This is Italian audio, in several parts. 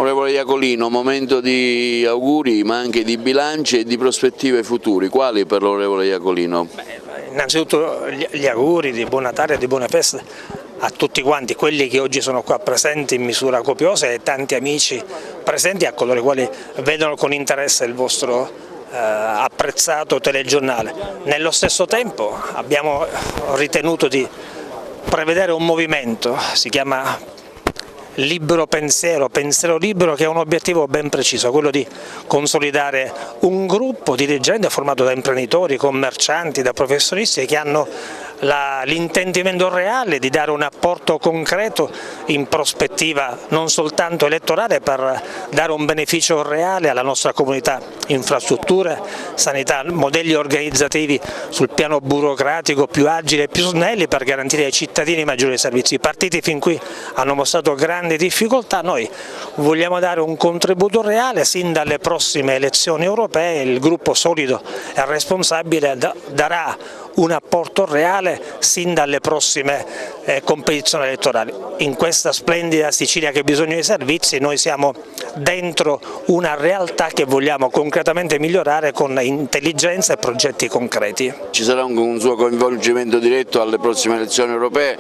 Onorevole Iacolino, momento di auguri ma anche di bilanci e di prospettive future. Quali per l'onorevole Iacolino? Innanzitutto gli auguri di buon Natale e di buone feste a tutti quanti, quelli che oggi sono qua presenti in misura copiosa e tanti amici presenti, a coloro i quali vedono con interesse il vostro apprezzato telegiornale. Nello stesso tempo abbiamo ritenuto di prevedere un movimento, si chiama Libero Pensiero, Pensiero Libero, che ha un obiettivo ben preciso, quello di consolidare un gruppo dirigente formato da imprenditori, commercianti, da professionisti che hanno l'intendimento reale di dare un apporto concreto in prospettiva non soltanto elettorale, per dare un beneficio reale alla nostra comunità: infrastrutture, sanità, modelli organizzativi sul piano burocratico più agili e più snelli per garantire ai cittadini maggiori servizi. I partiti fin qui hanno mostrato grandi difficoltà, noi vogliamo dare un contributo reale. Sin dalle prossime elezioni europee il gruppo solido e responsabile darà un apporto reale sin dalle prossime competizioni elettorali. In questa splendida Sicilia che ha bisogno di servizi, noi siamo dentro una realtà che vogliamo concretamente migliorare con intelligenza e progetti concreti. Ci sarà un suo coinvolgimento diretto alle prossime elezioni europee?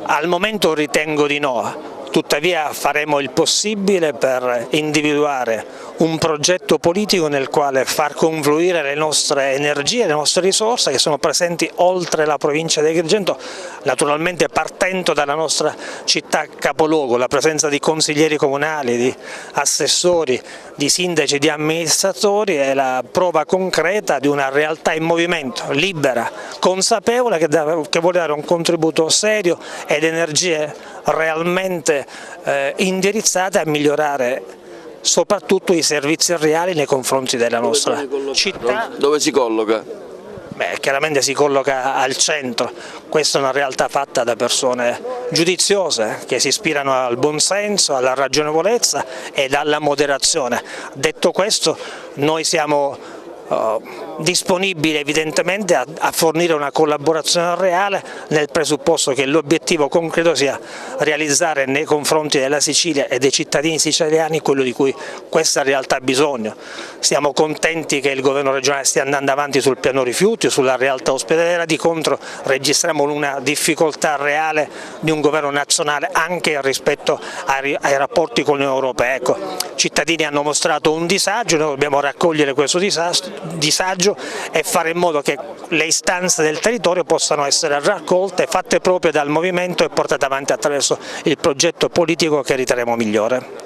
Al momento ritengo di no. Tuttavia faremo il possibile per individuare un progetto politico nel quale far confluire le nostre energie, le nostre risorse che sono presenti oltre la provincia di Agrigento, naturalmente partendo dalla nostra città capoluogo. La presenza di consiglieri comunali, di assessori, di sindaci, di amministratori è la prova concreta di una realtà in movimento, libera, consapevole, che vuole dare un contributo serio ed energie realmente indirizzate a migliorare soprattutto i servizi reali nei confronti della nostra città. Dove si colloca? Chiaramente si colloca al centro. Questa è una realtà fatta da persone giudiziose che si ispirano al buonsenso, alla ragionevolezza e alla moderazione. Detto questo, noi siamo disponibili evidentemente a fornire una collaborazione reale, nel presupposto che l'obiettivo concreto sia realizzare nei confronti della Sicilia e dei cittadini siciliani quello di cui questa realtà ha bisogno. Siamo contenti che il governo regionale stia andando avanti sul piano rifiuti, sulla realtà ospedaliera. Di contro registriamo una difficoltà reale di un governo nazionale anche rispetto ai rapporti con l'Unione Europea. Ecco, i cittadini hanno mostrato un disagio, noi dobbiamo raccogliere questo disagio e fare in modo che le istanze del territorio possano essere raccolte, fatte proprie dal movimento e portate avanti attraverso il progetto politico che riterremo migliore.